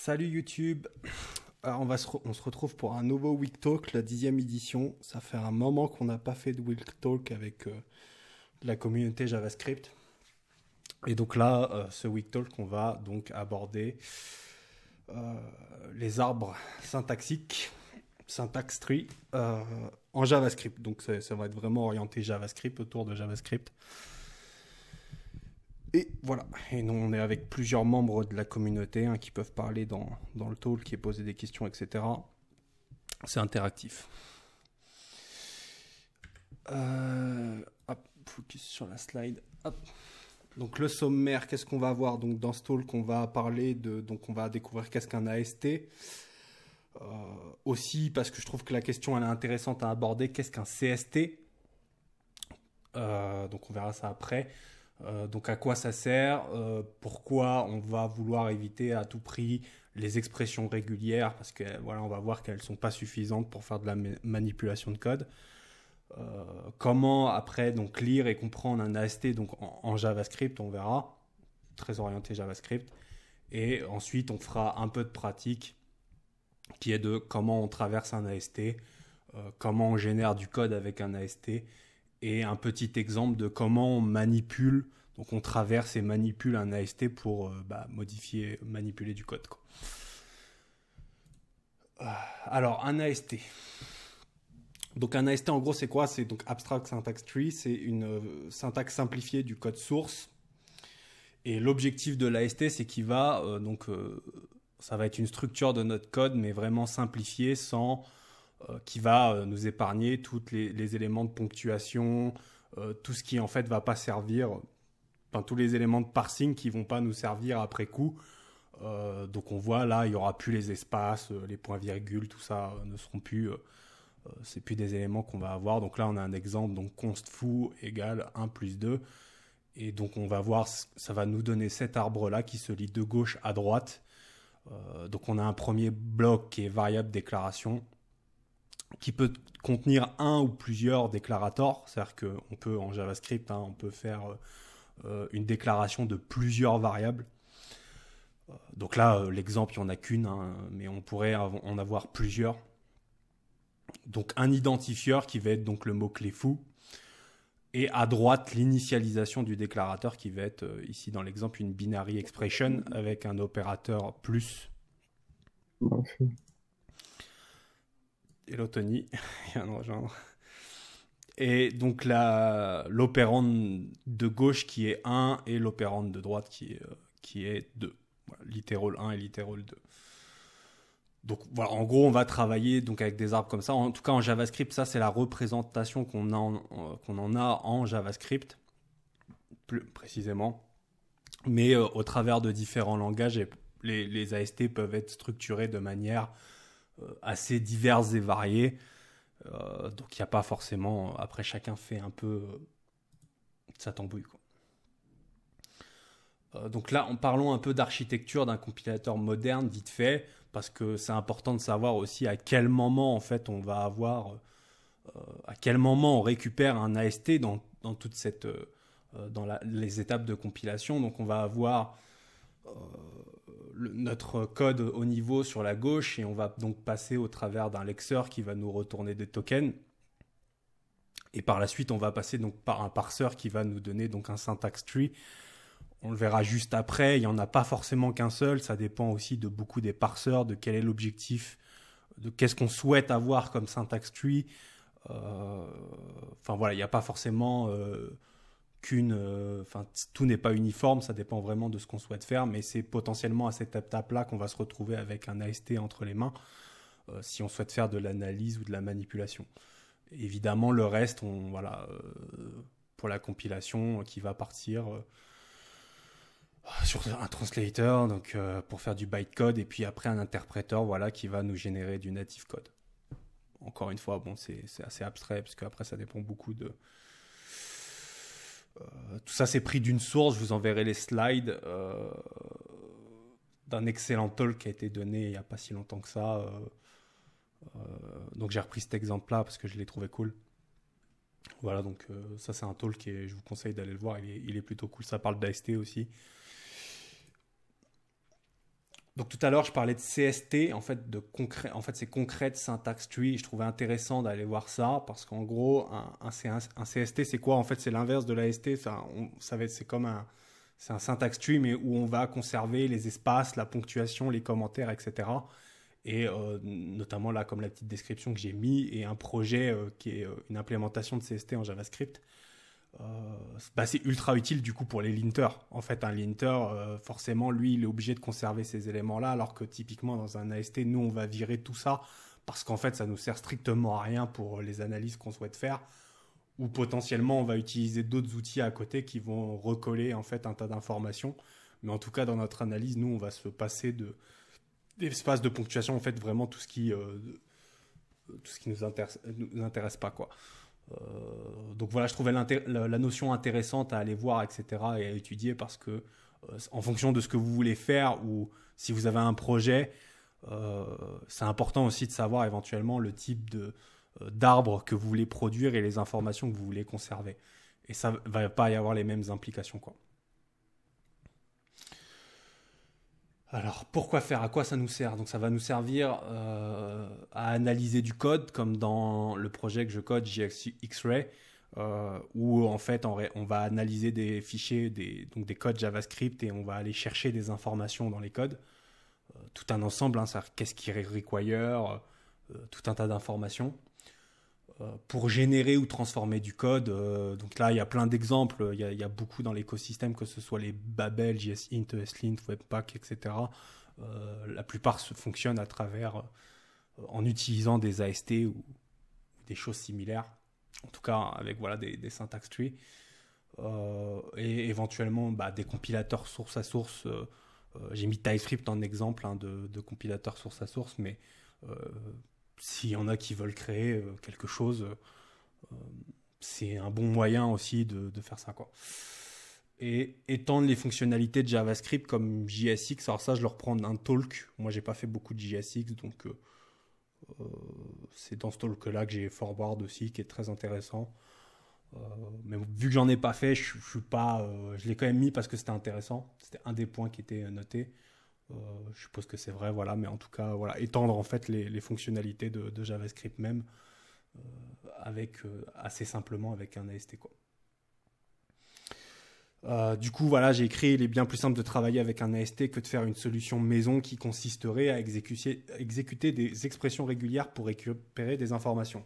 Salut YouTube. Alors on se retrouve pour un nouveau Week Talk, la 10e édition. Ça fait un moment qu'on n'a pas fait de Week Talk avec la communauté JavaScript. Et donc là, ce Week Talk, on va donc aborder les arbres syntaxiques, syntax tree, en JavaScript. Donc ça va être vraiment orienté JavaScript, autour de JavaScript. Et voilà, et nous on est avec plusieurs membres de la communauté qui peuvent parler dans le talk, qui poser des questions, etc. C'est interactif. Hop, focus sur la slide. Hop. Donc le sommaire, qu'est-ce qu'on va voir? Donc dans ce talk, on va parler donc on va découvrir qu'est-ce qu'un AST. Aussi, parce que je trouve que la question elle est intéressante à aborder, qu'est-ce qu'un CST? Donc on verra ça après. Donc à quoi ça sert, pourquoi on va vouloir éviter à tout prix les expressions régulières, parce que voilà, on va voir qu'elles ne sont pas suffisantes pour faire de la manipulation de code. Comment après donc lire et comprendre un AST donc en JavaScript, on verra, très orienté JavaScript. Et ensuite on fera un peu de pratique qui est de comment on traverse un AST, comment on génère du code avec un AST, et un petit exemple de comment on manipule, donc on traverse et manipule un AST pour manipuler du code, quoi. Alors, un AST. Donc un AST, en gros, c'est quoi? C'est donc Abstract Syntax Tree, c'est une syntaxe simplifiée du code source. Et l'objectif de l'AST, c'est qu'il va, ça va être une structure de notre code, mais vraiment simplifiée, qui va nous épargner tous les éléments de ponctuation, tout ce qui en fait va pas servir, enfin tous les éléments de parsing qui vont pas nous servir après coup. Donc on voit là, il y aura plus les espaces, les points-virgules, tout ça ne seront plus, c'est plus des éléments qu'on va avoir. Donc là on a un exemple, donc const foo égale 1 plus 2. Et donc on va voir, ça va nous donner cet arbre-là qui se lit de gauche à droite. Donc on a un premier bloc qui est variable déclaration, qui peut contenir un ou plusieurs déclarateurs. C'est-à-dire qu'on peut, en JavaScript, on peut faire une déclaration de plusieurs variables. Donc là, l'exemple, il n'y en a qu'une, mais on pourrait en avoir plusieurs. Donc un identifieur qui va être donc le mot-clé foo. Et à droite, l'initialisation du déclarateur qui va être, ici dans l'exemple, une binary expression avec un opérateur plus. Hello Tony, il vient de rejoindre. Et donc l'opérande de gauche qui est 1 et l'opérande de droite qui est 2. Voilà, littéral 1 et littéral 2. Donc voilà, en gros, on va travailler donc avec des arbres comme ça. En tout cas, en JavaScript, ça c'est la représentation qu'on en a en JavaScript, plus précisément. Mais au travers de différents langages, les AST peuvent être structurés de manière assez diverses et variées. Donc il n'y a pas forcément... Après, chacun fait un peu sa tambouille, quoi. Donc là, parlons un peu d'architecture d'un compilateur moderne, vite fait, parce que c'est important de savoir aussi à quel moment, en fait, on va avoir... à quel moment on récupère un AST dans toute cette... dans les étapes de compilation. Donc on va avoir... notre code au niveau sur la gauche et on va donc passer au travers d'un lexeur qui va nous retourner des tokens, et par la suite on va passer donc par un parseur qui va nous donner donc un syntax tree. On le verra juste après, il n'y en a pas forcément qu'un seul, ça dépend aussi de beaucoup des parseurs, de quel est l'objectif, de qu'est-ce qu'on souhaite avoir comme syntax tree. Enfin voilà, il n'y a pas forcément tout n'est pas uniforme, ça dépend vraiment de ce qu'on souhaite faire, mais c'est potentiellement à cette étape-là qu'on va se retrouver avec un AST entre les mains, si on souhaite faire de l'analyse ou de la manipulation. Évidemment, le reste, pour la compilation, qui va partir sur un translator, donc pour faire du bytecode, et puis après un interpréteur, qui va nous générer du native code. Encore une fois, c'est assez abstrait, parce qu'après ça dépend beaucoup de... tout ça, c'est pris d'une source. Je vous enverrai les slides d'un excellent talk qui a été donné il n'y a pas si longtemps que ça. Donc j'ai repris cet exemple-là parce que je l'ai trouvé cool. Voilà, donc ça c'est un talk et je vous conseille d'aller le voir. Il est plutôt cool. Ça parle d'AST aussi. Donc tout à l'heure, je parlais de CST, en fait, en fait c'est Concrete Syntax Tree. Je trouvais intéressant d'aller voir ça parce qu'en gros, un CST, c'est quoi? En fait, c'est l'inverse de l'AST. C'est comme c'est un syntax tree, mais où on va conserver les espaces, la ponctuation, les commentaires, etc. Et notamment là, comme la petite description que j'ai mis, et un projet qui est une implémentation de CST en JavaScript. C'est ultra utile du coup pour les linters. En fait, un linter, forcément, lui, il est obligé de conserver ces éléments-là, alors que typiquement dans un AST, nous, on va virer tout ça parce qu'en fait, ça nous sert strictement à rien pour les analyses qu'on souhaite faire. Ou potentiellement, on va utiliser d'autres outils à côté qui vont recoller en fait un tas d'informations. Mais en tout cas, dans notre analyse, nous, on va se passer d'espace de ponctuation, en fait, vraiment tout ce qui nous intéresse pas, quoi. Donc voilà, je trouvais la notion intéressante à aller voir, etc. et à étudier parce que en fonction de ce que vous voulez faire ou si vous avez un projet, c'est important aussi de savoir éventuellement le type d'arbre que vous voulez produire et les informations que vous voulez conserver. Et ça va pas y avoir les mêmes implications, quoi. Alors, pourquoi faire? À quoi ça nous sert? Donc, ça va nous servir à analyser du code, comme dans le projet que je code, JX-Ray, où en fait, on va analyser des fichiers, donc des codes JavaScript, et on va aller chercher des informations dans les codes. Tout un ensemble, hein, qu'est-ce qui require, tout un tas d'informations. Pour générer ou transformer du code. Donc là, il y a plein d'exemples. Il y a beaucoup dans l'écosystème, que ce soit les Babel, JSInt, ESLint, Webpack, etc. La plupart fonctionnent à travers, en utilisant des AST ou des choses similaires. En tout cas, avec voilà, des syntax trees. Et éventuellement, des compilateurs source à source. J'ai mis TypeScript en exemple, hein, de compilateur source à source, mais s'il y en a qui veulent créer quelque chose, c'est un bon moyen aussi de faire ça, quoi. Et étendre les fonctionnalités de JavaScript comme JSX. Alors ça, je le reprends d'un talk. Moi, j'ai pas fait beaucoup de JSX, donc c'est dans ce talk-là que j'ai forward aussi, qui est très intéressant. Mais vu que j'en ai pas fait, je l'ai quand même mis parce que c'était intéressant. C'était un des points qui était noté. Je suppose que c'est vrai, voilà, mais en tout cas, voilà, étendre en fait les fonctionnalités de JavaScript même assez simplement avec un AST, quoi. Du coup, voilà, j'ai écrit, il est bien plus simple de travailler avec un AST que de faire une solution maison qui consisterait à exécuter des expressions régulières pour récupérer des informations.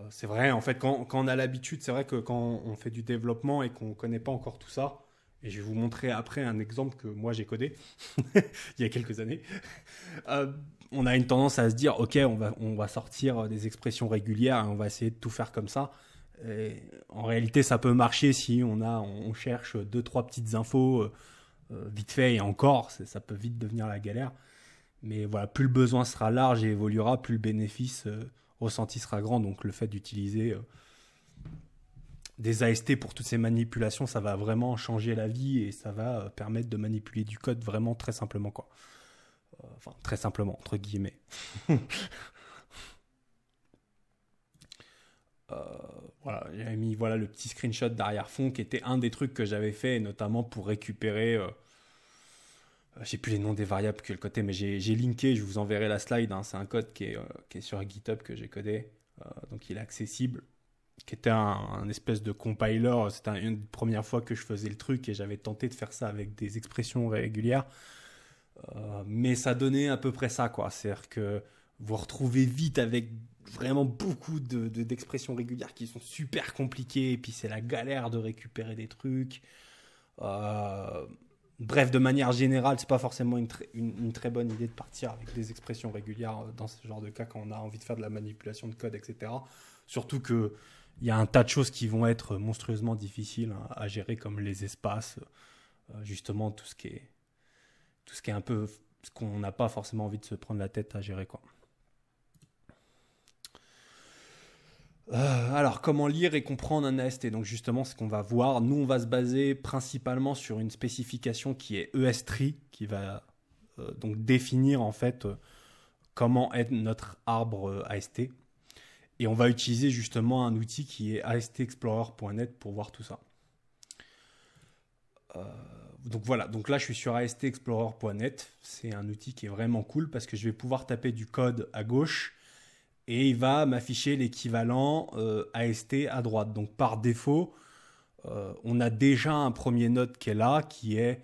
C'est vrai, en fait, quand on a l'habitude, c'est vrai que quand on fait du développement et qu'on ne connaît pas encore tout ça, et je vais vous montrer après un exemple que moi j'ai codé il y a quelques années, on a une tendance à se dire, ok, on va sortir des expressions régulières et on va essayer de tout faire comme ça. Et en réalité, ça peut marcher si on cherche 2-3 petites infos vite fait, et encore, ça peut vite devenir la galère. Mais voilà, plus le besoin sera large et évoluera, plus le bénéfice ressenti sera grand. Donc le fait d'utiliser des AST pour toutes ces manipulations, ça va vraiment changer la vie et ça va permettre de manipuler du code vraiment très simplement, quoi. Enfin, très simplement, entre guillemets. Voilà, j'avais mis le petit screenshot d'arrière-fond qui était un des trucs que j'avais fait, notamment pour récupérer... je sais plus les noms des variables que le côté, mais j'ai linké, je vous enverrai la slide, hein. C'est un code qui est sur GitHub que j'ai codé, donc il est accessible, qui était un espèce de compiler. C'était une première fois que je faisais le truc et j'avais tenté de faire ça avec des expressions régulières, mais ça donnait à peu près ça, quoi. C'est-à-dire que vous vous retrouvez vite avec vraiment beaucoup d'expressions régulières qui sont super compliquées, et puis c'est la galère de récupérer des trucs. Bref, de manière générale, c'est pas forcément une très bonne idée de partir avec des expressions régulières dans ce genre de cas quand on a envie de faire de la manipulation de code, etc. Surtout qu'il y a un tas de choses qui vont être monstrueusement difficiles à gérer, comme les espaces, justement tout ce qui est un peu ce qu'on n'a pas forcément envie de se prendre la tête à gérer, quoi. Alors, comment lire et comprendre un AST? Donc justement, ce qu'on va voir, nous on va se baser principalement sur une spécification qui est ES-Tree, qui va donc définir en fait comment est notre arbre AST. Et on va utiliser justement un outil qui est astexplorer.net pour voir tout ça. Donc voilà, donc là je suis sur astexplorer.net, c'est un outil qui est vraiment cool parce que je vais pouvoir taper du code à gauche et il va m'afficher l'équivalent AST à droite. Donc par défaut, on a déjà un premier node qui est là, qui est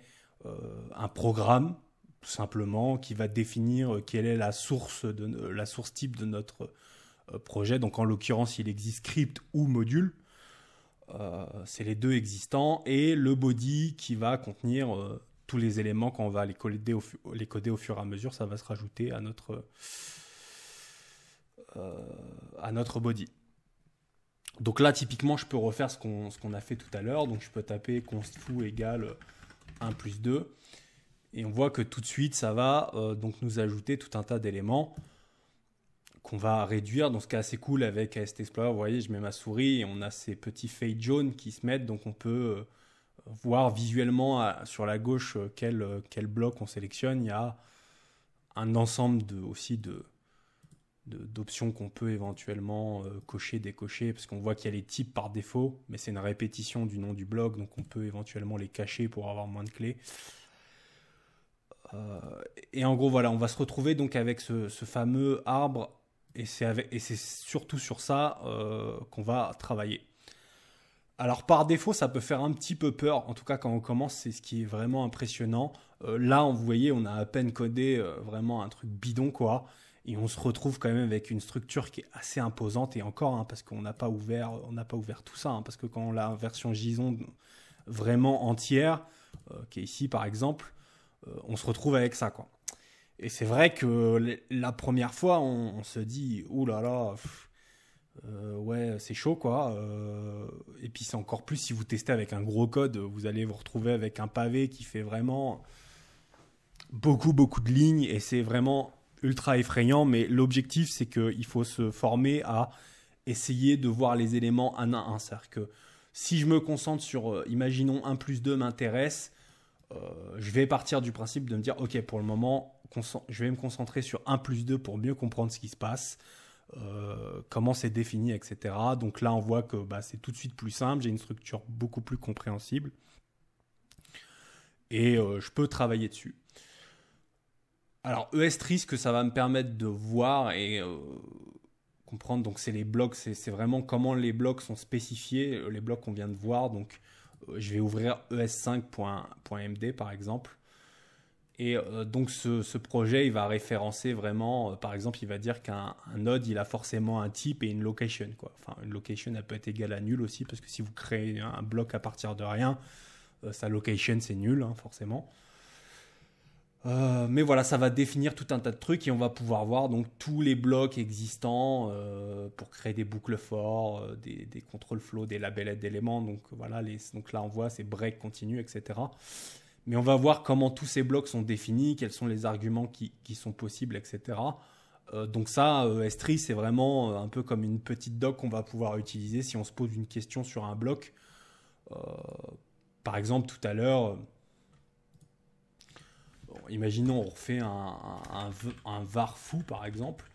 un programme, tout simplement, qui va définir quelle est la source type de notre projet. Donc en l'occurrence, il existe script ou module. C'est les deux existants. Et le body qui va contenir tous les éléments quand on va les coder au fur et à mesure. Ça va se rajouter à notre body. Donc là, typiquement, je peux refaire ce qu'on a fait tout à l'heure. Donc je peux taper const foo égale 1 plus 2. Et on voit que tout de suite, ça va donc nous ajouter tout un tas d'éléments qu'on va réduire. Donc ce qui est assez cool avec AST Explorer, vous voyez, je mets ma souris et on a ces petits fades jaunes qui se mettent. Donc on peut voir visuellement sur la gauche quel bloc on sélectionne. Il y a un ensemble d'options qu'on peut éventuellement cocher, décocher, parce qu'on voit qu'il y a les types par défaut, mais c'est une répétition du nom du bloc, donc on peut éventuellement les cacher pour avoir moins de clés. Et en gros, voilà, on va se retrouver donc avec ce fameux arbre, et c'est surtout sur ça qu'on va travailler. Alors par défaut, ça peut faire un petit peu peur, en tout cas quand on commence, c'est ce qui est vraiment impressionnant. Là, vous voyez, on a à peine codé vraiment un truc bidon, quoi. Et on se retrouve quand même avec une structure qui est assez imposante. Et encore, hein, parce qu'on n'a pas ouvert tout ça. Hein, parce que quand on a la version JSON vraiment entière, qui est ici par exemple, on se retrouve avec ça, quoi. Et c'est vrai que la première fois, on se dit, ouh là là, ouais, c'est chaud, quoi. Et puis c'est encore plus si vous testez avec un gros code, vous allez vous retrouver avec un pavé qui fait vraiment beaucoup de lignes. Et c'est vraiment ultra effrayant, mais l'objectif, c'est qu'il faut se former à essayer de voir les éléments un à un. C'est-à-dire que si je me concentre sur, imaginons 1 plus 2 m'intéresse, je vais partir du principe de me dire, ok, pour le moment, je vais me concentrer sur 1 plus 2 pour mieux comprendre ce qui se passe, comment c'est défini, etc. Donc là, on voit que c'est tout de suite plus simple, j'ai une structure beaucoup plus compréhensible et je peux travailler dessus. Alors, ES-Tree, ce que ça va me permettre de voir et comprendre, donc c'est les blocs, c'est vraiment comment les blocs sont spécifiés, les blocs qu'on vient de voir. Donc, je vais ouvrir es5.md par exemple. Et donc, ce projet, il va référencer vraiment, par exemple, il va dire qu'un node, il a forcément un type et une location, quoi. Enfin, une location, elle peut être égale à nul aussi, parce que si vous créez un bloc à partir de rien, sa location, c'est nul, hein, forcément. Mais voilà, ça va définir tout un tas de trucs et on va pouvoir voir donc tous les blocs existants pour créer des boucles for, des control flow, des labellettes d'éléments. Donc voilà, donc là on voit c'est break, continue, etc. Mais on va voir comment tous ces blocs sont définis, quels sont les arguments qui sont possibles, etc. Donc ça, S3, c'est vraiment un peu comme une petite doc qu'on va pouvoir utiliser si on se pose une question sur un bloc. Par exemple, tout à l'heure... imaginons on refait un var foo par exemple,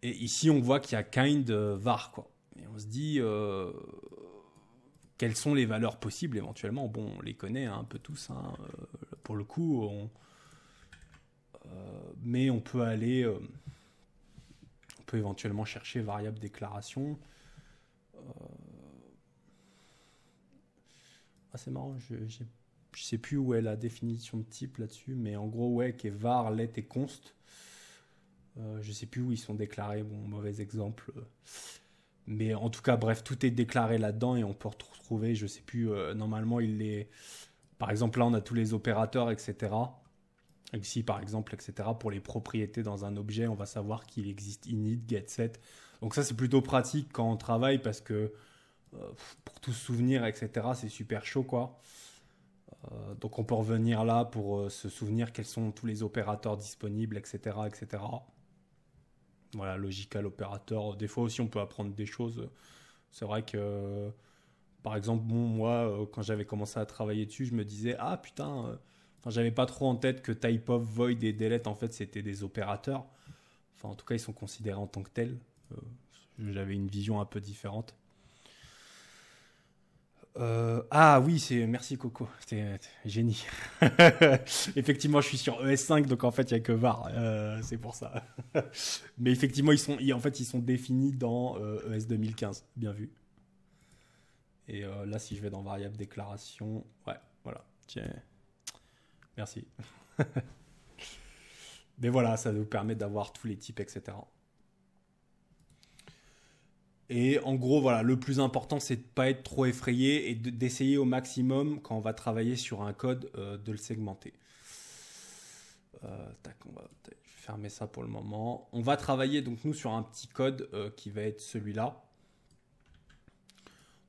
et ici on voit qu'il y a kind var, quoi. Et on se dit quelles sont les valeurs possibles éventuellement. Bon, on les connaît un peu tous, hein, pour le coup, mais on peut aller on peut éventuellement chercher variable déclaration. C'est marrant, je sais plus où est la définition de type là-dessus, mais en gros, ouais, qui est var, let et const. Je sais plus où ils sont déclarés, bon, mauvais exemple. Mais en tout cas, bref, tout est déclaré là-dedans et on peut retrouver, je sais plus, normalement, par exemple, là, on a tous les opérateurs, etc. Ici, par exemple, etc. Pour les propriétés dans un objet, on va savoir qu'il existe init, get, set. Donc ça, c'est plutôt pratique quand on travaille parce que pour tout se souvenir, etc., c'est super chaud, quoi. Donc on peut revenir là pour se souvenir quels sont tous les opérateurs disponibles, etc., etc. Voilà, logical opérateur. Des fois aussi on peut apprendre des choses. C'est vrai que, par exemple, bon, moi, quand j'avais commencé à travailler dessus, je me disais, ah putain, j'avais pas trop en tête que typeof, void et delete, en fait, c'était des opérateurs. Enfin, en tout cas, ils sont considérés en tant que tels. J'avais une vision un peu différente. Ah oui, merci Coco, c'était génie. Effectivement, je suis sur ES5, donc en fait, il n'y a que var, c'est pour ça. Mais effectivement, ils sont définis dans ES 2015, bien vu. Et là, si je vais dans variable déclaration, ouais, voilà, tiens, merci. Mais voilà, ça nous permet d'avoir tous les types, etc. Et en gros, voilà, le plus important, c'est de ne pas être trop effrayé et d'essayer au maximum, quand on va travailler sur un code, de le segmenter. Tac, je vais fermer ça pour le moment. On va travailler donc nous sur un petit code qui va être celui-là.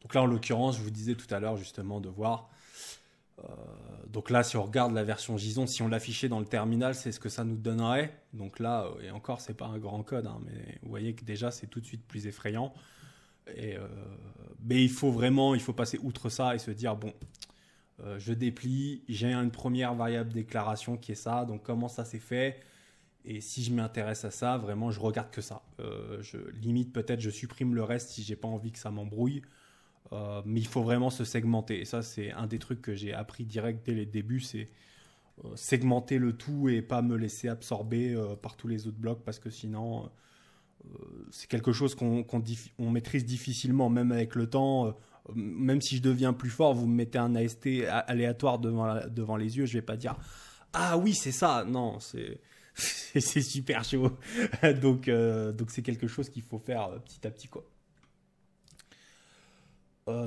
Donc là, en l'occurrence, je vous disais tout à l'heure justement de voir. Donc là, si on regarde la version JSON, si on l'affichait dans le terminal, c'est ce que ça nous donnerait. Donc là, et encore, c'est pas un grand code, hein, mais vous voyez que déjà, c'est tout de suite plus effrayant. Mais il faut passer outre ça et se dire, bon, je déplie, j'ai une première variable déclaration qui est ça, donc comment ça s'est fait? Et si je m'intéresse à ça, vraiment, je regarde que ça. Limite, peut-être, je supprime le reste si j'ai pas envie que ça m'embrouille. Mais il faut vraiment se segmenter. Et ça, c'est un des trucs que j'ai appris direct dès les débuts, c'est segmenter le tout et pas me laisser absorber par tous les autres blocs, parce que sinon, c'est quelque chose qu'on maîtrise difficilement, même avec le temps. Même si je deviens plus fort, vous me mettez un AST aléatoire devant les yeux, je vais pas dire « Ah oui, c'est ça !» Non, c'est super chaud. Donc c'est quelque chose qu'il faut faire petit à petit, quoi.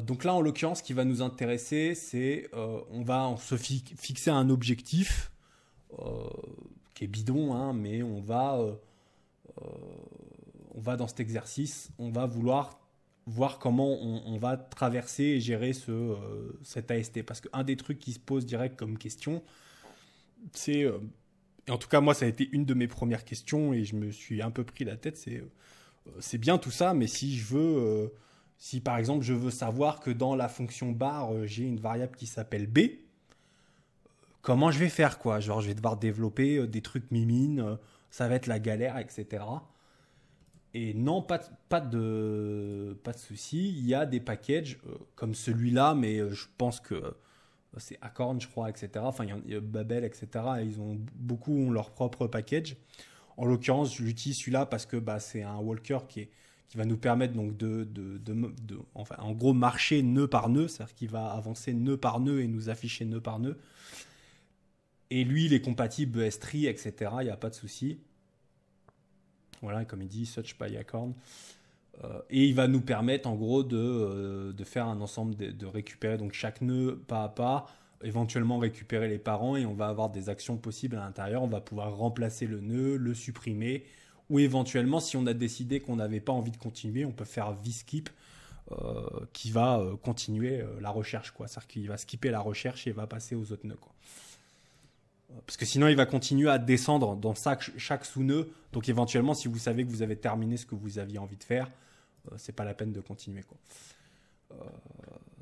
Donc là, en l'occurrence, ce qui va nous intéresser, c'est on va se fixer un objectif qui est bidon, hein, mais on va dans cet exercice, on va vouloir voir comment on va traverser et gérer cet AST. Parce qu'un des trucs qui se pose direct comme question, c'est, et en tout cas moi ça a été une de mes premières questions et je me suis un peu pris la tête, c'est bien tout ça, mais si je veux... si par exemple je veux savoir que dans la fonction bar, j'ai une variable qui s'appelle B, comment je vais faire, quoi? Genre je vais devoir développer des trucs mimines, ça va être la galère, etc. Et non, pas de souci. Il y a des packages comme celui-là, mais je pense que c'est Acorn, je crois, etc. Enfin, il y a Babel, etc. Beaucoup ont leur propre package. En l'occurrence, j'utilise celui-là parce que c'est un walker qui va nous permettre donc enfin, en gros, marcher nœud par nœud, c'est-à-dire qu'il va avancer nœud par nœud et nous afficher nœud par nœud. Et lui, il est compatible S3, etc. Il n'y a pas de souci. Voilà, comme il dit, such by Acorn. Et il va nous permettre, en gros, de faire un ensemble, de récupérer donc chaque nœud pas à pas, éventuellement récupérer les parents, et on va avoir des actions possibles à l'intérieur. On va pouvoir remplacer le nœud, le supprimer, ou éventuellement, si on a décidé qu'on n'avait pas envie de continuer, on peut faire vskip qui va continuer la recherche, quoi. C'est-à-dire qu'il va skipper la recherche et va passer aux autres nœuds, quoi. Parce que sinon, il va continuer à descendre dans chaque sous-nœud. Donc éventuellement, si vous savez que vous avez terminé ce que vous aviez envie de faire, c'est pas la peine de continuer, quoi.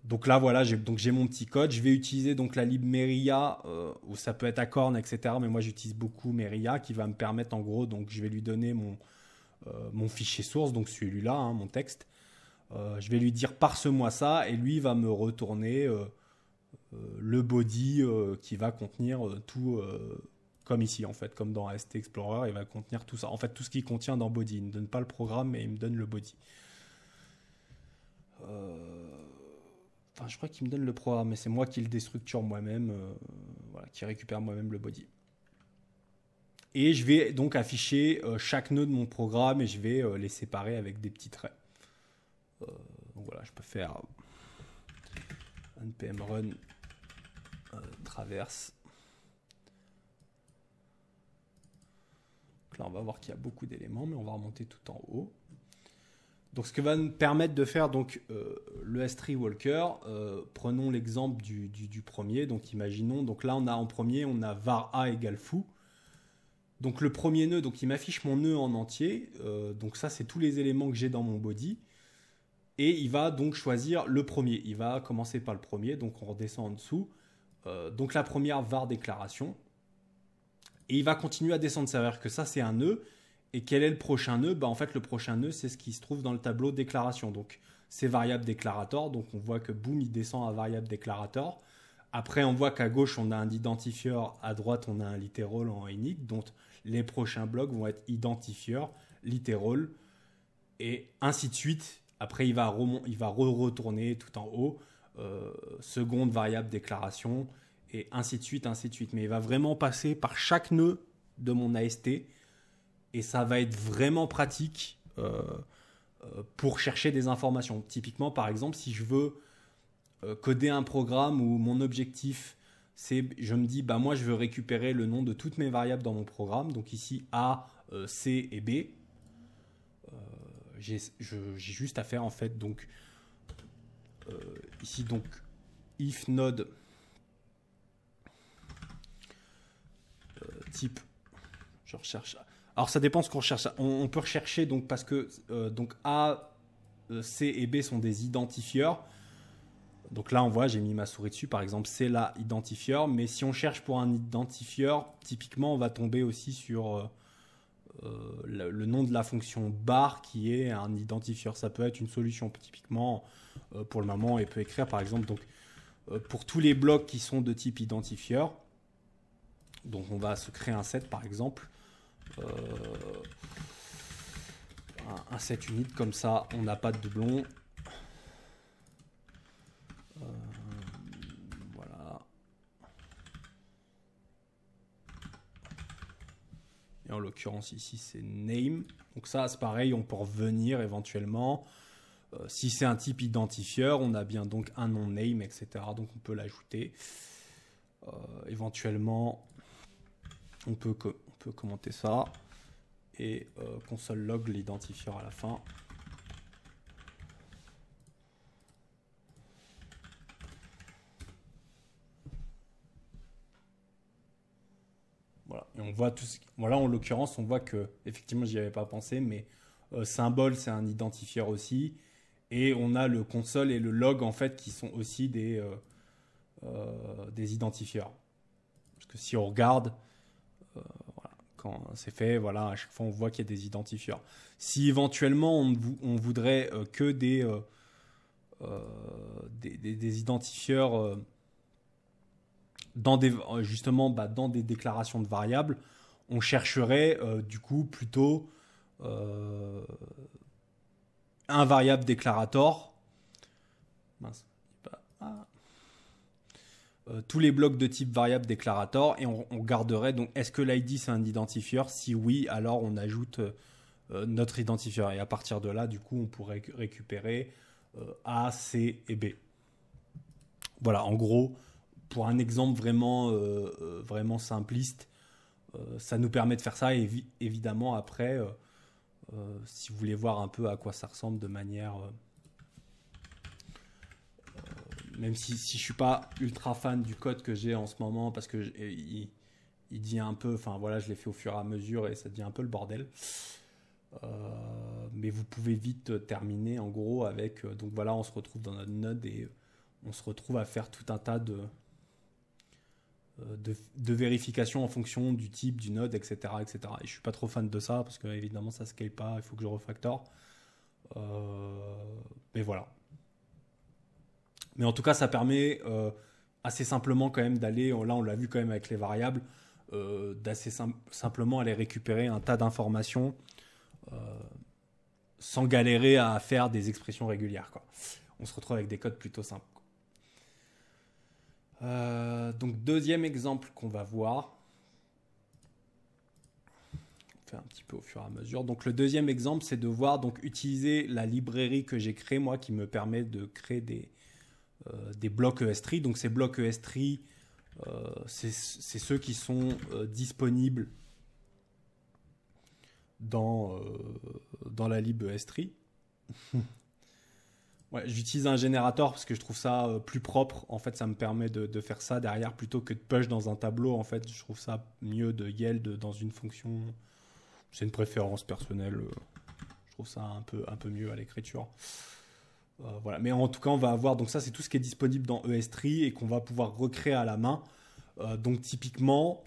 Donc là, voilà, j'ai mon petit code. Je vais utiliser donc la lib Meria, où ça peut être Acorn, etc. Mais moi, j'utilise beaucoup Meria, qui va me permettre, en gros, donc je vais lui donner mon fichier source, donc celui-là, hein, mon texte. Je vais lui dire parse-moi ça, et lui va me retourner le body qui va contenir tout, comme ici, en fait, comme dans AST Explorer, il va contenir tout ça. En fait, tout ce qu'il contient dans body. Il ne me donne pas le programme, mais il me donne le body. Enfin, je crois qu'il me donne le programme, mais c'est moi qui le déstructure moi-même, voilà, qui récupère moi-même le body. Et je vais donc afficher chaque nœud de mon programme et je vais les séparer avec des petits traits. Donc voilà, je peux faire npm run traverse. Donc là, on va voir qu'il y a beaucoup d'éléments, mais on va remonter tout en haut. Donc, ce que va nous permettre de faire donc, le S3 Walker, prenons l'exemple du premier. Donc, imaginons, donc là, en premier, on a var a égale foo. Donc, le premier nœud, donc il m'affiche mon nœud en entier. Donc, ça, c'est tous les éléments que j'ai dans mon body. Et il va donc choisir le premier. Il va commencer par le premier. Donc, on redescend en dessous. Donc, la première var déclaration. Et il va continuer à descendre. Ça veut dire que ça, c'est un nœud. Et quel est le prochain nœud? En fait, le prochain nœud, c'est ce qui se trouve dans le tableau déclaration. Donc, c'est variable déclarator. Donc on voit que boum, il descend à variable déclarator. Après, on voit qu'à gauche, on a un identifieur, à droite, on a un literal en init. Donc les prochains blocs vont être identifieur, literal, et ainsi de suite. Après, il va retourner tout en haut, seconde variable déclaration, et ainsi de suite, ainsi de suite. Mais il va vraiment passer par chaque nœud de mon AST, et ça va être vraiment pratique pour chercher des informations. Typiquement, par exemple, si je veux coder un programme où mon objectif, c'est, je me dis, bah moi, je veux récupérer le nom de toutes mes variables dans mon programme. Donc ici, A, C et B. J'ai juste à faire, en fait, donc, ici, donc, if node type, je recherche. Alors, ça dépend ce qu'on recherche. On peut rechercher, donc, parce que donc A, C et B sont des identifieurs. Donc là, on voit, j'ai mis ma souris dessus. Par exemple, c'est là, identifieur. Mais si on cherche pour un identifieur, typiquement, on va tomber aussi sur le nom de la fonction bar qui est un identifieur. Ça peut être une solution. Typiquement, pour le moment, il peut écrire, par exemple, donc, pour tous les blocs qui sont de type identifieur. Donc, on va se créer un set, par exemple. Un set unit, comme ça, on n'a pas de doublon. Voilà. Et en l'occurrence ici c'est name. Donc ça c'est pareil, on peut revenir éventuellement. Si c'est un type identifieur, on a bien donc un nom name, etc. Donc on peut l'ajouter. Éventuellement, on peut commenter ça. Et console log l'identifieur à la fin. Voilà. Et on voit tout ce... Voilà, en l'occurrence, on voit que, effectivement, j'y avais pas pensé, mais symbole, c'est un identifieur aussi. Et on a le console et le log, en fait, qui sont aussi des identifieurs. Parce que si on regarde, voilà, quand c'est fait, voilà, à chaque fois, on voit qu'il y a des identifieurs. Si éventuellement, on voudrait que des identifieurs... justement dans des déclarations de variables, on chercherait du coup plutôt un variable déclarator. Mince, tous les blocs de type variable déclarator et on garderait donc est-ce que l'ID c'est un identifieur? Si oui, alors on ajoute notre identifieur et à partir de là, du coup, on pourrait récupérer A, C et B. Voilà, en gros. Pour un exemple vraiment simpliste, ça nous permet de faire ça. Et évidemment, après, si vous voulez voir un peu à quoi ça ressemble de manière... même si je ne suis pas ultra fan du code que j'ai en ce moment, parce que il dit un peu... Enfin, voilà, je l'ai fait au fur et à mesure et ça devient un peu le bordel. Mais vous pouvez vite terminer, en gros, avec... donc voilà, on se retrouve dans notre node et on se retrouve à faire tout un tas de vérification en fonction du type, du node, etc., etc. Et je suis pas trop fan de ça parce que évidemment ça scale pas, il faut que je refactor. Mais voilà. Mais en tout cas, ça permet assez simplement quand même d'aller, là on l'a vu quand même avec les variables, d'assez simplement aller récupérer un tas d'informations sans galérer à faire des expressions régulières, quoi. On se retrouve avec des codes plutôt simples. Donc deuxième exemple qu'on va voir, on fait un petit peu au fur et à mesure. Donc le deuxième exemple, c'est de voir, donc utiliser la librairie que j'ai créée moi qui me permet de créer des blocs ES-Tree. Donc ces blocs ES-Tree, c'est ceux qui sont disponibles dans la lib ES-Tree. Ouais, j'utilise un générateur parce que je trouve ça plus propre. En fait, ça me permet de faire ça derrière plutôt que de push dans un tableau. En fait, je trouve ça mieux de yield dans une fonction. C'est une préférence personnelle. Je trouve ça un peu mieux à l'écriture. Voilà. Mais en tout cas, on va avoir... Donc ça, c'est tout ce qui est disponible dans ES-Tree et qu'on va pouvoir recréer à la main. Donc typiquement,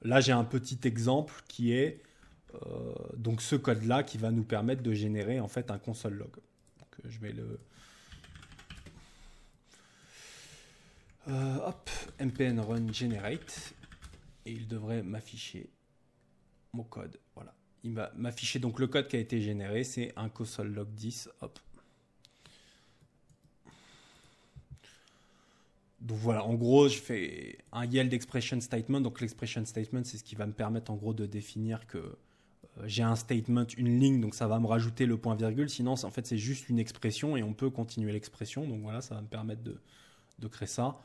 là, j'ai un petit exemple qui est donc ce code-là qui va nous permettre de générer en fait un console log. Donc, je vais Hop, mpn run generate. Et il devrait m'afficher mon code. Voilà. Il va m'afficher donc le code qui a été généré. C'est un console log 10. Hop. Donc voilà, en gros, je fais un yield expression statement. Donc l'expression statement, c'est ce qui va me permettre en gros de définir que j'ai un statement, une ligne, donc ça va me rajouter le point virgule. Sinon, en fait, c'est juste une expression et on peut continuer l'expression. Donc voilà, ça va me permettre de créer ça.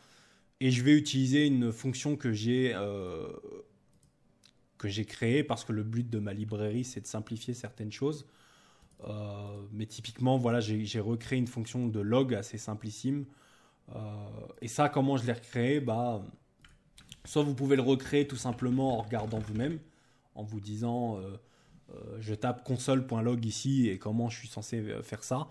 Et je vais utiliser une fonction que j'ai créée parce que le but de ma librairie, c'est de simplifier certaines choses. Mais typiquement, voilà, j'ai recréé une fonction de log assez simplissime. Et ça, comment je l'ai recréé? Soit vous pouvez le recréer tout simplement en regardant vous-même, en vous disant je tape console.log ici et comment je suis censé faire ça.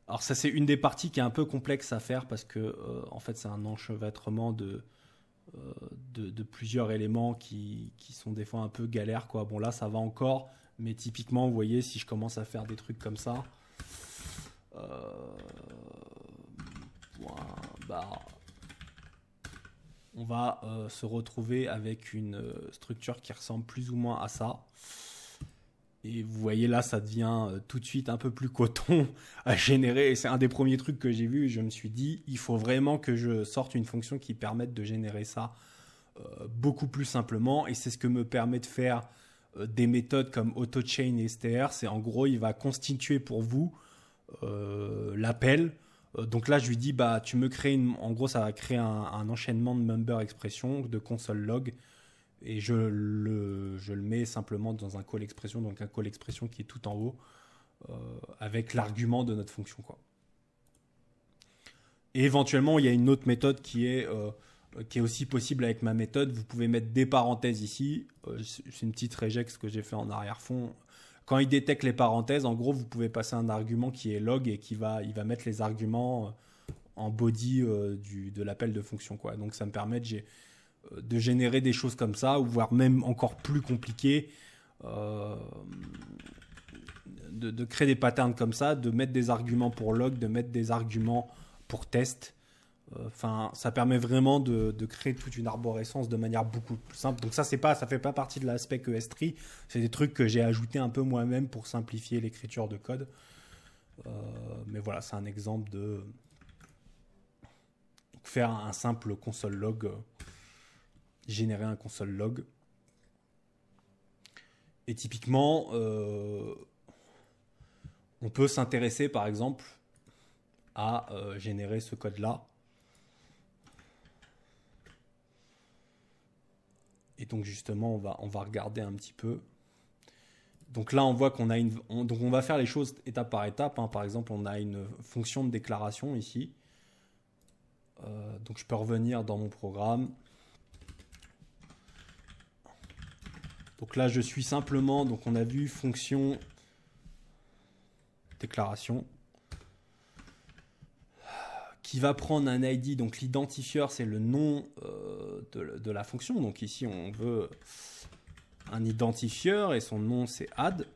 Alors ça, c'est une des parties qui est un peu complexe à faire parce que en fait, c'est un enchevêtrement de plusieurs éléments qui sont des fois un peu galères, quoi. Bon, là, ça va encore, mais typiquement, vous voyez, si je commence à faire des trucs comme ça, on va se retrouver avec une structure qui ressemble plus ou moins à ça. Et vous voyez là, ça devient tout de suite un peu plus coton à générer. Et c'est un des premiers trucs que j'ai vu. Je me suis dit, il faut vraiment que je sorte une fonction qui permette de générer ça beaucoup plus simplement. Et c'est ce que me permet de faire des méthodes comme AutoChain et str. C'est en gros, il va constituer pour vous l'appel. Donc là, je lui dis, tu me crées en gros, ça va créer un enchaînement de member expression de console log. Et je le mets simplement dans un call expression, donc un call expression qui est tout en haut, avec l'argument de notre fonction, quoi. Et éventuellement, il y a une autre méthode qui est aussi possible avec ma méthode. Vous pouvez mettre des parenthèses ici. C'est une petite regex que j'ai fait en arrière-fond. Quand il détecte les parenthèses, en gros, vous pouvez passer un argument qui est log et il va mettre les arguments en body de l'appel de fonction, quoi. Donc ça me permet de générer des choses comme ça, ou voire même encore plus compliqué, de créer des patterns comme ça, de mettre des arguments pour log, de mettre des arguments pour test. Ça permet vraiment de créer toute une arborescence de manière beaucoup plus simple. Donc ça fait pas partie de l'aspect que S3, c'est des trucs que j'ai ajouté un peu moi-même pour simplifier l'écriture de code. Mais voilà, c'est un exemple de faire un simple console log, générer un console log. Et typiquement, on peut s'intéresser par exemple à générer ce code-là. Et donc justement, on va regarder un petit peu. Donc là, on voit qu'on a donc on va faire les choses étape par étape, hein. Par exemple, on a une fonction de déclaration ici. Donc je peux revenir dans mon programme. Donc là, je suis simplement, donc on a vu fonction déclaration qui va prendre un ID. Donc l'identifieur, c'est le nom de la fonction. Donc ici, on veut un identifieur et son nom, c'est add.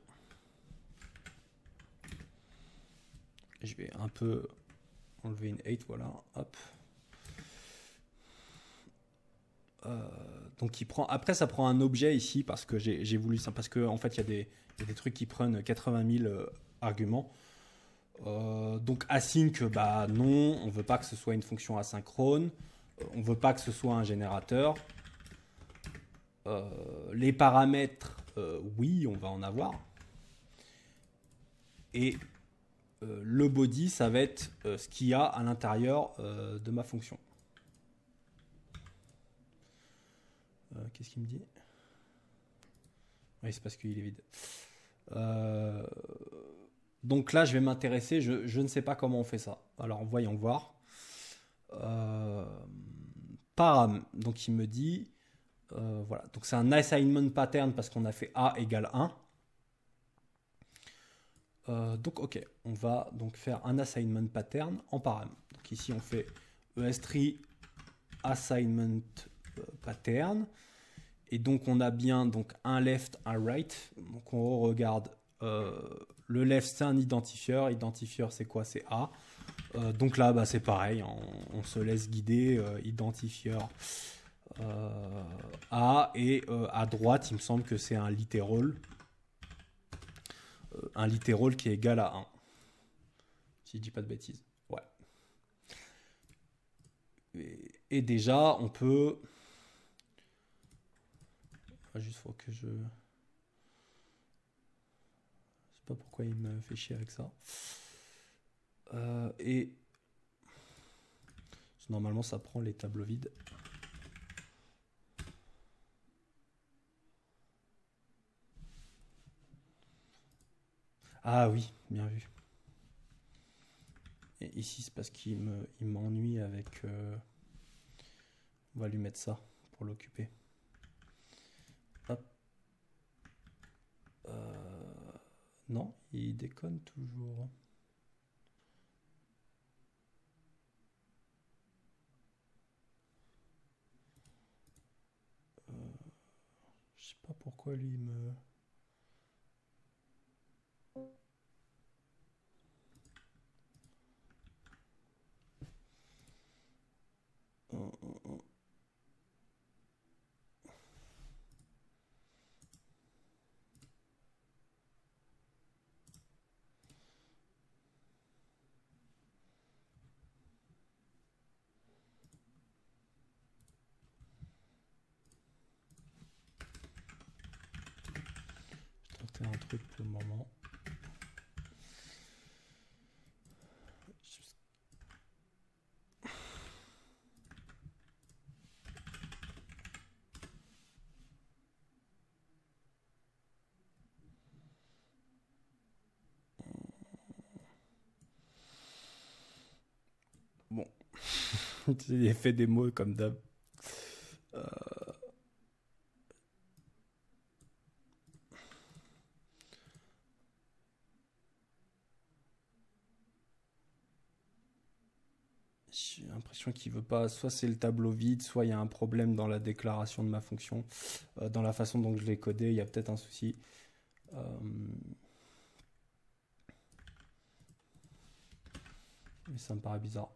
Je vais un peu enlever une 8, voilà, hop. Donc après ça prend un objet ici parce que j'ai voulu ça, parce que en fait il y a des trucs qui prennent 80 000 arguments. Donc async, non, on veut pas que ce soit une fonction asynchrone, on veut pas que ce soit un générateur. Les paramètres, oui, on va en avoir. Et le body, ça va être ce qu'il y a à l'intérieur de ma fonction. Qu'est-ce qu'il me dit? Oui, c'est parce qu'il est vide. Donc là, je vais m'intéresser. Je ne sais pas comment on fait ça. Alors, voyons voir. Param. Donc, il me dit... voilà. Donc, c'est un assignment pattern parce qu'on a fait A égale 1. Donc, OK. On va donc faire un assignment pattern en param. Donc, ici, on fait ES3 assignment pattern. Et donc, on a bien donc, un left, un right. Donc, on regarde le left, c'est un identifieur. Identifieur, c'est quoi? C'est A. Donc là, c'est pareil. on se laisse guider, identifieur A, et à droite, il me semble que c'est un literal qui est égal à 1. Si je dis pas de bêtises. Ouais. Et déjà, on peut... Juste faut que je... Je sais pas pourquoi il me fait chier avec ça. Et... Normalement, ça prend les tableaux vides. Ah oui, bien vu. Et ici, c'est parce qu'il m'ennuie avec... On va lui mettre ça pour l'occuper. Hop. Non, il déconne toujours. Je sais pas pourquoi lui il me... Je vais tenter un truc pour le moment. Bon, j'ai fait des mots comme d'hab. J'ai l'impression qu'il veut pas. Soit c'est le tableau vide, soit il y a un problème dans la déclaration de ma fonction. Dans la façon dont je l'ai codé, il y a peut-être un souci. Mais ça me paraît bizarre.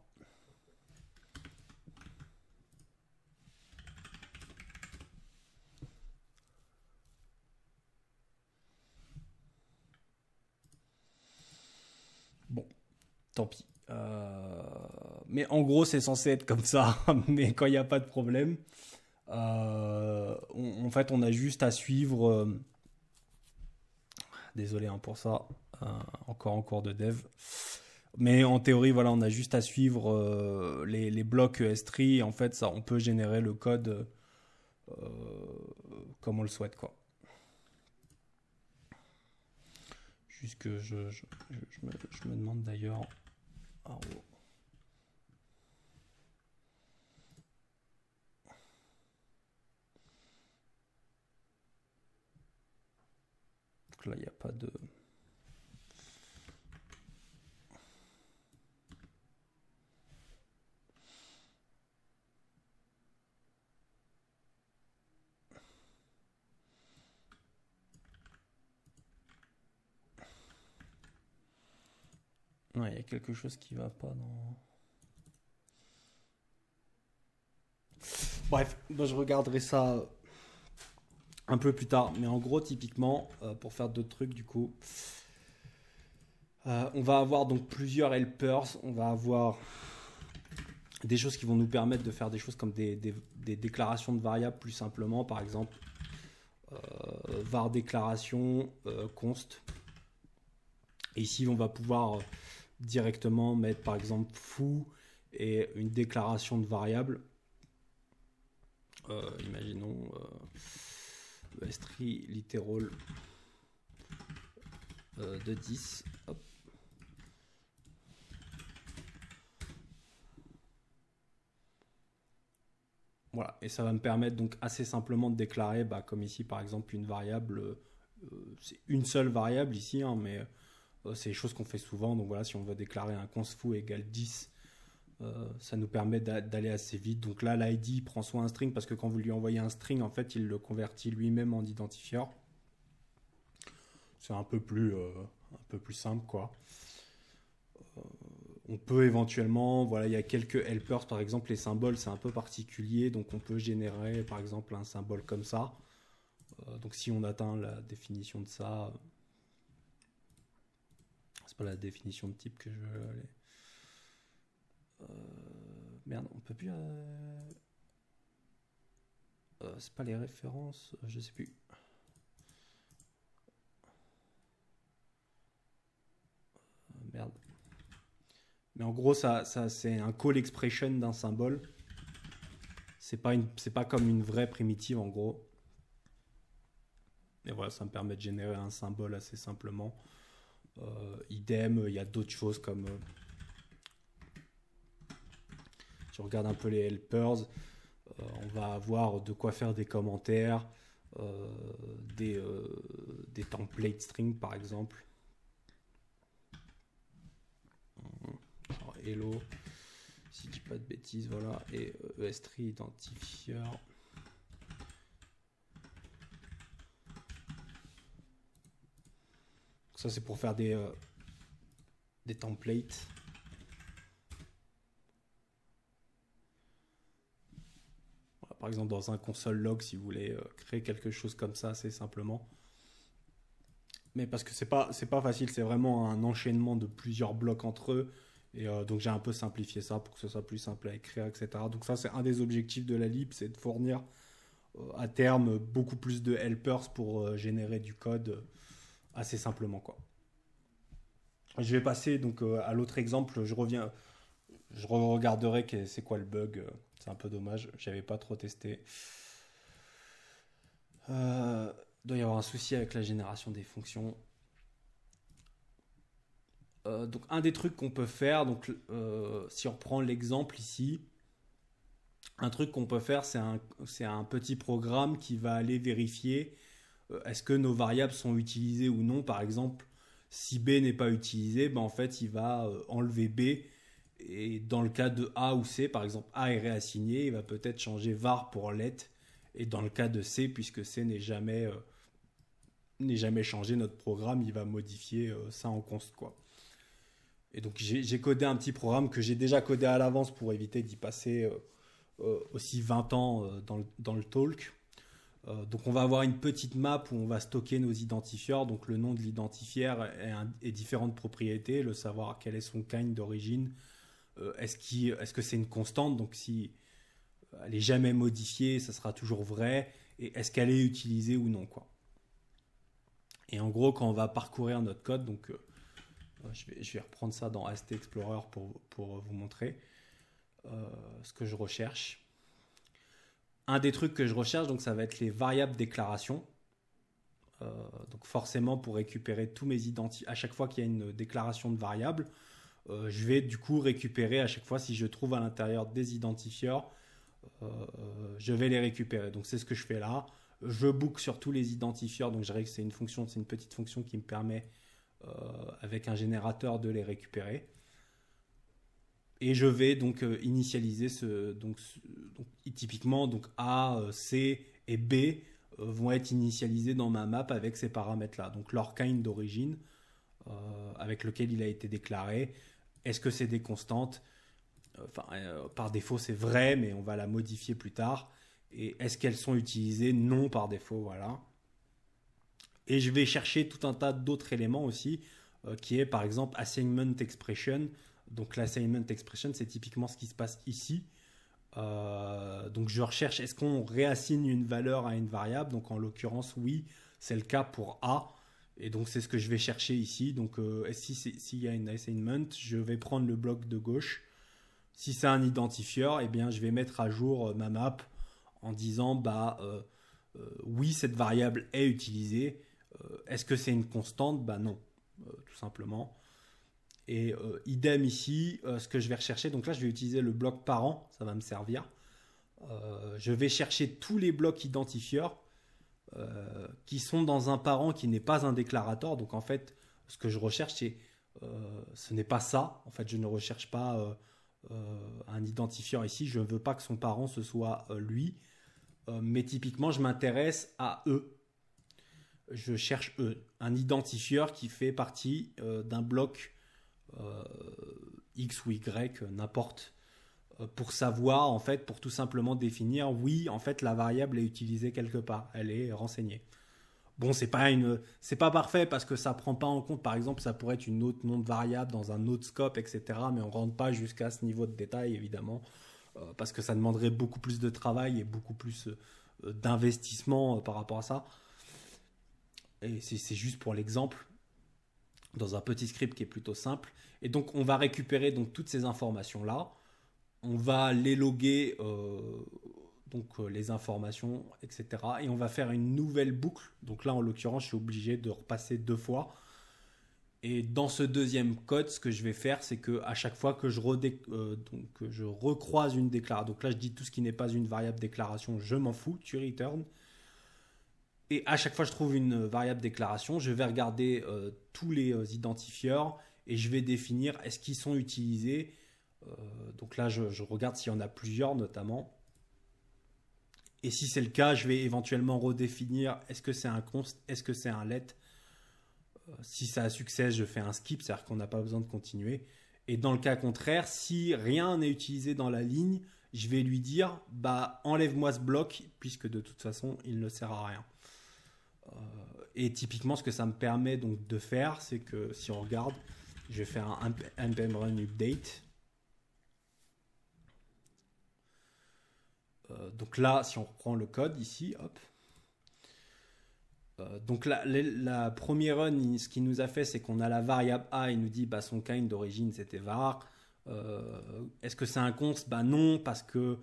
Bon, tant pis. Mais en gros, c'est censé être comme ça. Mais quand il n'y a pas de problème, en fait, on a juste à suivre. Désolé pour ça. Encore en cours de dev. Mais en théorie, voilà, on a juste à suivre les blocs ES3. Et en fait, ça, on peut générer le code comme on le souhaite, quoi. Juste que je me demande d'ailleurs. Ah, oh. Donc là, il n'y a pas de... Ouais, il y a quelque chose qui va pas dans... Bref, moi je regarderai ça un peu plus tard. Mais en gros, typiquement, pour faire d'autres trucs, du coup, on va avoir donc plusieurs helpers. On va avoir des choses qui vont nous permettre de faire des choses comme des déclarations de variables plus simplement. Par exemple, var déclaration const. Et ici, on va pouvoir directement mettre par exemple foo et une déclaration de variable. Imaginons s3 literal de 10. Hop. Voilà, et ça va me permettre donc assez simplement de déclarer, comme ici par exemple, une variable. C'est une seule variable ici, hein, mais c'est des choses qu'on fait souvent. Donc voilà, si on veut déclarer un const foo égale 10, ça nous permet d'aller assez vite. Donc là, l'ID prend soit un string, parce que quand vous lui envoyez un string, en fait, il le convertit lui-même en identifieur. C'est un peu plus simple, quoi. On peut éventuellement, voilà, il y a quelques helpers, par exemple, les symboles, c'est un peu particulier, donc on peut générer, par exemple, un symbole comme ça. Donc si on atteint la définition de ça, c'est pas la définition de type que je veux aller. Merde, on peut plus. C'est pas les références, je sais plus. Merde. Mais en gros, ça c'est un call expression d'un symbole. C'est pas comme une vraie primitive en gros. Et voilà, ça me permet de générer un symbole assez simplement. Idem, il y a d'autres choses comme si on regarde un peu les helpers, on va avoir de quoi faire des commentaires, des template strings par exemple. Alors, hello, si je dis pas de bêtises, voilà, et ES3 identifier. Ça c'est pour faire des templates. Voilà, par exemple dans un console log, si vous voulez créer quelque chose comme ça, assez simplement. Mais parce que c'est pas facile, c'est vraiment un enchaînement de plusieurs blocs entre eux. Et donc j'ai un peu simplifié ça pour que ce soit plus simple à écrire, etc. Donc ça c'est un des objectifs de la lib, c'est de fournir à terme beaucoup plus de helpers pour générer du code assez simplement quoi. Je vais passer donc à l'autre exemple. Je regarderai c'est quoi le bug. C'est un peu dommage, j'avais pas trop testé. Doit y avoir un souci avec la génération des fonctions. Donc un des trucs qu'on peut faire, donc si on reprend l'exemple ici, un truc qu'on peut faire, c'est un petit programme qui va aller vérifier est-ce que nos variables sont utilisées ou non. Par exemple, si B n'est pas utilisé, ben en fait il va enlever B, et dans le cas de A ou C, par exemple A est réassigné, il va peut-être changer var pour let, et dans le cas de C, puisque C n'est jamais changé, notre programme il va modifier ça en const quoi. Et donc j'ai codé un petit programme que j'ai déjà codé à l'avance pour éviter d'y passer aussi 20 ans dans le talk. Donc on va avoir une petite map où on va stocker nos identifieurs. Donc le nom de l'identifieur et différentes propriétés, le savoir quel est son kind d'origine. Est-ce que c'est une constante? Donc si elle est jamais modifiée, ça sera toujours vrai. Et est-ce qu'elle est utilisée ou non quoi. Et en gros, quand on va parcourir notre code, donc je vais reprendre ça dans AST Explorer pour vous montrer ce que je recherche. Un des trucs que je recherche, donc ça va être les variables déclaration. Donc forcément, pour récupérer tous mes identifiants, à chaque fois qu'il y a une déclaration de variable, je vais du coup récupérer à chaque fois, si je trouve à l'intérieur des identifieurs, je vais les récupérer. Donc c'est ce que je fais là. Je book sur tous les identifieurs. Donc je dirais que c'est une petite fonction qui me permet avec un générateur de les récupérer. Et je vais donc initialiser typiquement donc A, C et B vont être initialisés dans ma map avec ces paramètres-là. Donc leur kind d'origine avec lequel il a été déclaré. Est-ce que c'est des constantes? Par défaut c'est vrai, mais on va la modifier plus tard. Et est-ce qu'elles sont utilisées? Non, par défaut, voilà. Et je vais chercher tout un tas d'autres éléments aussi, qui est par exemple assignment expression. Donc l'assignment expression, c'est typiquement ce qui se passe ici. Donc je recherche, est-ce qu'on réassigne une valeur à une variable? Donc en l'occurrence, oui, c'est le cas pour A. Et donc c'est ce que je vais chercher ici. Donc s'il y a une assignment, je vais prendre le bloc de gauche. Si c'est un identifieur, eh bien, je vais mettre à jour ma map en disant oui, cette variable est utilisée. Est-ce que c'est une constante? Non, tout simplement. Et idem ici, ce que je vais rechercher, donc là je vais utiliser le bloc parent, ça va me servir. Je vais chercher tous les blocs identifieurs qui sont dans un parent qui n'est pas un déclarateur. Donc en fait, ce que je recherche, ce n'est pas ça. En fait, je ne recherche pas un identifieur ici. Je ne veux pas que son parent ce soit lui. Mais typiquement, je m'intéresse à E. Je cherche E, un identifieur qui fait partie d'un bloc X ou Y, n'importe, pour savoir, en fait, pour tout simplement définir, oui, en fait, la variable est utilisée quelque part, elle est renseignée. Bon, c'est pas parfait parce que ça prend pas en compte, par exemple, ça pourrait être une autre nom de variable dans un autre scope, etc. Mais on rentre pas jusqu'à ce niveau de détail, évidemment, parce que ça demanderait beaucoup plus de travail et beaucoup plus d'investissement par rapport à ça. Et c'est juste pour l'exemple, dans un petit script qui est plutôt simple. Et donc, on va récupérer donc toutes ces informations-là. On va les loguer, les informations, etc. Et on va faire une nouvelle boucle. Donc là, en l'occurrence, je suis obligé de repasser 2 fois. Et dans ce deuxième code, ce que je vais faire, c'est qu'à chaque fois que que je recroise une déclaration, donc là, je dis tout ce qui n'est pas une variable déclaration, je m'en fous, tu return. Et à chaque fois que je trouve une variable déclaration, je vais regarder tous les identifieurs et je vais définir est-ce qu'ils sont utilisés. Donc là, je regarde s'il y en a plusieurs notamment. Et si c'est le cas, je vais éventuellement redéfinir est-ce que c'est un const, est-ce que c'est un let. Si ça a succès, je fais un skip, c'est-à-dire qu'on n'a pas besoin de continuer. Et dans le cas contraire, si rien n'est utilisé dans la ligne, je vais lui dire enlève-moi ce bloc, puisque de toute façon, il ne sert à rien. Et typiquement, ce que ça me permet donc de faire, c'est que si on regarde, je vais faire un npm run update. Donc là, si on reprend le code ici, hop. Donc la première run, ce qu'il nous a fait, c'est qu'on a la variable a, il nous dit son kind d'origine c'était var. Est-ce que c'est un const? Non, parce que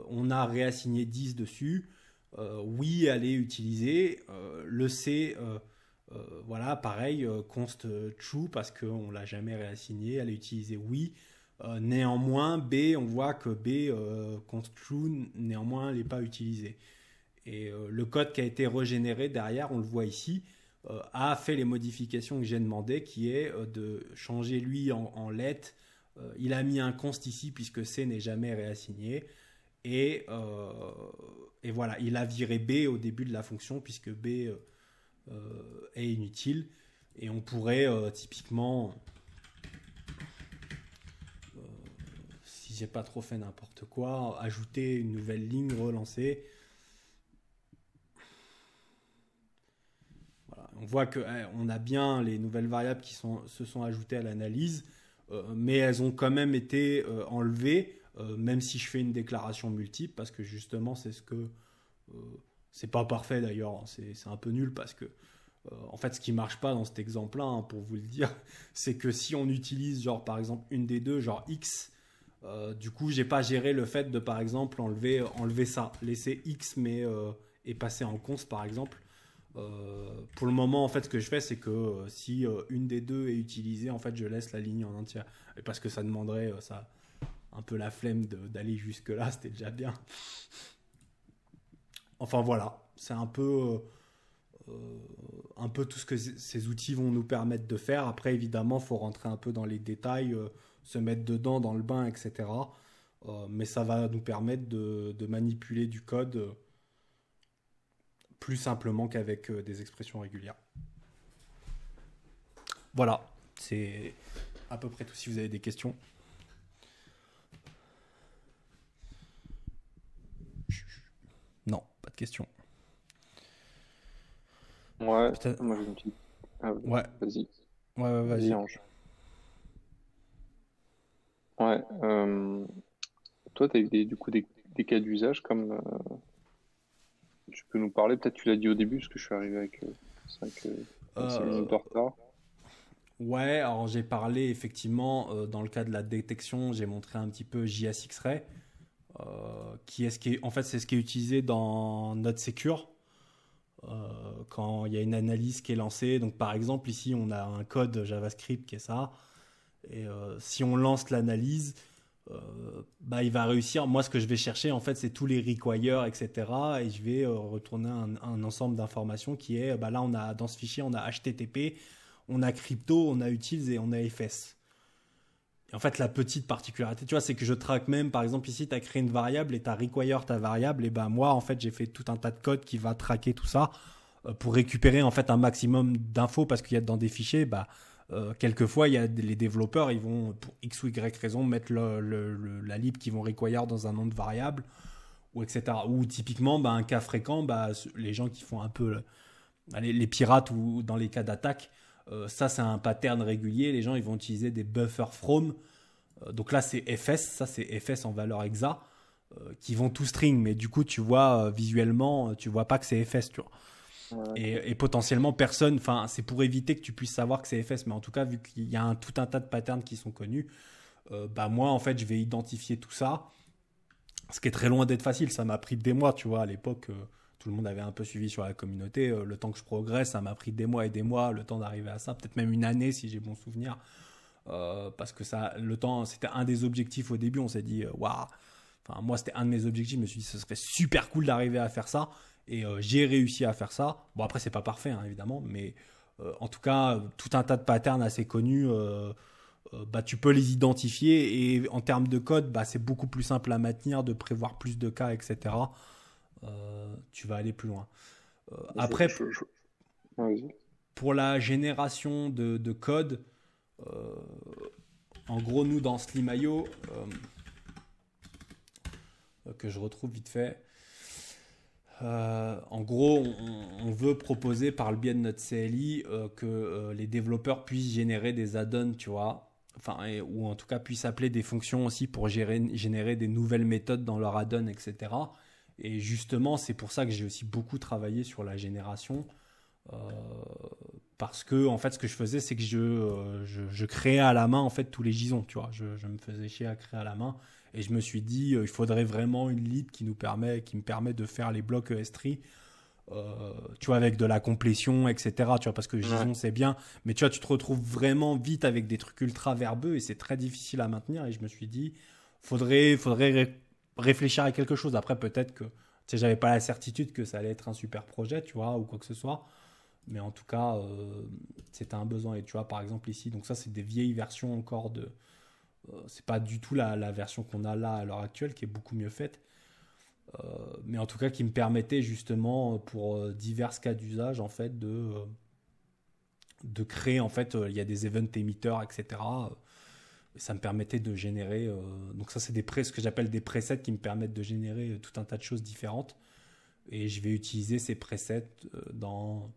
on a réassigné 10 dessus. Oui, elle est utilisée. Le C, voilà, pareil, const true parce qu'on l'a jamais réassigné. Elle est utilisée, oui. Néanmoins, B, on voit que B, const true, néanmoins, elle n'est pas utilisée. Et le code qui a été régénéré derrière, on le voit ici, a fait les modifications que j'ai demandé, qui est de changer lui en let. Il a mis un const ici puisque C n'est jamais réassigné. Et voilà, il a viré B au début de la fonction puisque B est inutile. Et on pourrait typiquement, si j'ai pas trop fait n'importe quoi, ajouter une nouvelle ligne, relancer. Voilà, on voit qu'on a bien les nouvelles variables qui se sont ajoutées à l'analyse, mais elles ont quand même été enlevées. Même si je fais une déclaration multiple, parce que justement c'est pas parfait d'ailleurs, hein, c'est un peu nul parce que en fait ce qui marche pas dans cet exemple là, pour vous le dire, c'est que si on utilise genre par exemple une des deux, genre x, du coup j'ai pas géré le fait de par exemple enlever ça, laisser x mais et passer en const par exemple. Pour le moment en fait ce que je fais c'est que si une des deux est utilisée, en fait je laisse la ligne en entière, et parce que ça demanderait ça un peu la flemme d'aller jusque là, c'était déjà bien. Enfin voilà, c'est un peu tout ce que ces outils vont nous permettre de faire. Après évidemment il faut rentrer un peu dans les détails, se mettre dedans dans le bain, etc. Mais ça va nous permettre de manipuler du code plus simplement qu'avec des expressions régulières. Voilà, c'est à peu près tout. Si vous avez des questions. Non, pas de questions. Ouais, Peut-être... moi j'ai une petite. Ah, Ouais. Vas-y. Ouais, vas-y. Ange. Ouais. Toi, tu as eu du coup des cas d'usage comme. Tu peux nous parler, peut-être tu l'as dit au début, parce que je suis arrivé avec 5 minutes de retard. Ouais, alors j'ai parlé effectivement dans le cas de la détection, j'ai montré un petit peu JS X-Ray, en fait c'est ce qui est utilisé dans NodeSecure quand il y a une analyse qui est lancée. Donc par exemple ici on a un code JavaScript qui est ça, et si on lance l'analyse, il va réussir. Moi ce que je vais chercher en fait c'est tous les requires, etc. Et je vais retourner un ensemble d'informations qui est là on a dans ce fichier on a HTTP, on a crypto, on a utils et on a fs. Et en fait, la petite particularité, tu vois, c'est que je traque même, par exemple, ici, tu as créé une variable et tu as require ta variable. Et moi, en fait, j'ai fait tout un tas de code qui va traquer tout ça pour récupérer, en fait, un maximum d'infos parce qu'il y a dans des fichiers, quelquefois, il y a les développeurs, ils vont, pour X ou Y raison, mettre la lib qu'ils vont require dans un nom de variable, ou etc. Ou typiquement, un cas fréquent, les gens qui font un peu les pirates ou dans les cas d'attaque, ça c'est un pattern régulier. Les gens ils vont utiliser des buffer from. Donc là c'est FS, ça c'est FS en valeur exa, qui vont tout string, mais du coup tu vois visuellement, tu vois pas que c'est FS, tu vois. Et potentiellement personne, enfin c'est pour éviter que tu puisses savoir que c'est FS, mais en tout cas vu qu'il y a tout un tas de patterns qui sont connus, moi en fait je vais identifier tout ça, ce qui est très loin d'être facile. Ça m'a pris des mois, tu vois, à l'époque. Tout le monde avait un peu suivi sur la communauté. Le temps que je progresse, ça m'a pris des mois et des mois, le temps d'arriver à ça, peut-être même une année si j'ai bon souvenir. Parce que le temps, c'était un des objectifs au début. On s'est dit, waouh, enfin, moi c'était un de mes objectifs. Je me suis dit, ce serait super cool d'arriver à faire ça. Et j'ai réussi à faire ça. Bon, après, c'est pas parfait, hein, évidemment, mais en tout cas, tout un tas de patterns assez connus. Tu peux les identifier et en termes de code, c'est beaucoup plus simple à maintenir, de prévoir plus de cas, etc. Tu vas aller plus loin. Après, pour la génération de code, en gros, nous, dans Slimayo, que je retrouve vite fait, en gros, on veut proposer par le biais de notre CLI que les développeurs puissent générer des add-ons, tu vois. Ou en tout cas puissent appeler des fonctions aussi pour générer des nouvelles méthodes dans leur add-on, etc. Et justement, c'est pour ça que j'ai aussi beaucoup travaillé sur la génération. Parce que en fait, ce que je faisais, c'est que je créais à la main en fait tous les JSON, tu vois. Je me faisais chier à créer à la main. Et je me suis dit, il faudrait vraiment une lib qui me permet de faire les blocs ES3, tu vois, avec de la complétion, etc. Tu vois, parce que JSON, c'est bien, mais tu vois, tu te retrouves vraiment vite avec des trucs ultra verbeux et c'est très difficile à maintenir. Et je me suis dit, faudrait réfléchir à quelque chose. Après, peut-être que, tu sais, j'avais pas la certitude que ça allait être un super projet, tu vois, ou quoi que ce soit. Mais en tout cas, c'était un besoin. Et tu vois, par exemple, ici, donc ça, c'est des vieilles versions encore de. C'est pas du tout la version qu'on a là à l'heure actuelle, qui est beaucoup mieux faite. Mais en tout cas qui me permettait justement pour divers cas d'usage en fait de créer en fait il y a des event emitters, etc. Ça me permettait de générer donc ça c'est ce que j'appelle des presets qui me permettent de générer tout un tas de choses différentes et je vais utiliser ces presets dans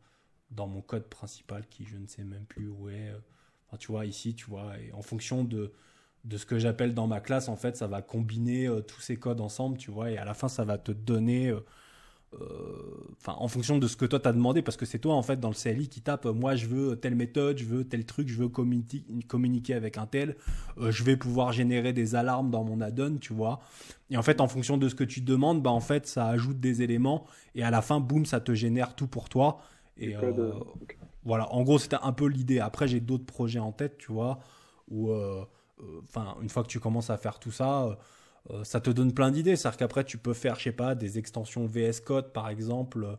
mon code principal qui je ne sais même plus où est. Enfin, tu vois ici, tu vois, et en fonction de ce que j'appelle dans ma classe, en fait, ça va combiner tous ces codes ensemble, tu vois, et à la fin, ça va te donner, en fonction de ce que toi, t'as demandé, parce que c'est toi, en fait, dans le CLI qui tape, moi, je veux telle méthode, je veux tel truc, je veux communiquer avec un tel, je vais pouvoir générer des alarmes dans mon add-on, tu vois, et en fait, en fonction de ce que tu demandes, en fait, ça ajoute des éléments, et à la fin, boum, ça te génère tout pour toi, et voilà, en gros, c'était un peu l'idée. Après, j'ai d'autres projets en tête, tu vois, où... une fois que tu commences à faire tout ça, ça te donne plein d'idées. C'est-à-dire qu'après, tu peux faire, je sais pas, des extensions VS Code, par exemple,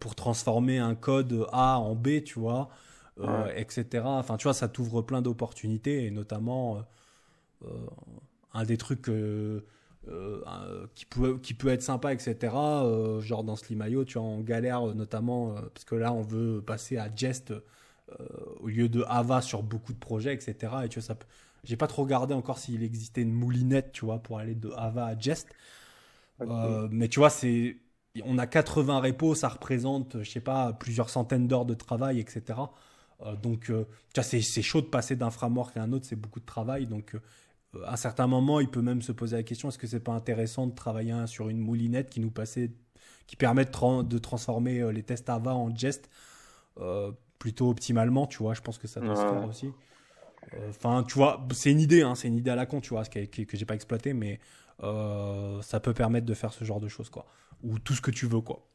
pour transformer un code A en B, tu vois, etc. Enfin, tu vois, ça t'ouvre plein d'opportunités, et notamment, un des trucs qui peut être sympa, etc. Genre dans Slimayo, tu vois, on galère notamment, parce que là, on veut passer à Jest au lieu de Ava sur beaucoup de projets, etc. Et tu vois, j'ai pas trop regardé encore s'il existait une moulinette, tu vois, pour aller de Ava à Jest. Mais tu vois, on a 80 repos, ça représente, je sais pas, plusieurs centaines d'heures de travail, etc. Donc, tu vois, c'est chaud de passer d'un framework à un autre, c'est beaucoup de travail. Donc, à un certain moment, il peut même se poser la question, est-ce que c'est pas intéressant de travailler sur une moulinette qui permet de transformer les tests Ava en Jest plutôt optimalement, tu vois, je pense que ça doit se faire aussi. Tu vois, c'est une idée à la con, tu vois, que j'ai pas exploité, mais ça peut permettre de faire ce genre de choses, quoi. Ou tout ce que tu veux, quoi.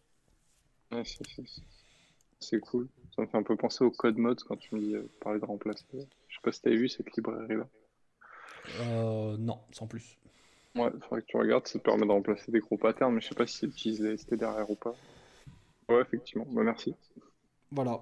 Ouais, c'est cool. Ça me fait un peu penser au code mode quand tu me dis parler de remplacer. Je sais pas si t'avais vu cette librairie-là. Non, sans plus. Ouais, il faudrait que tu regardes, ça te permet de remplacer des gros patterns, mais je sais pas si c'est utilisé ST derrière ou pas. Ouais, effectivement, merci. Voilà.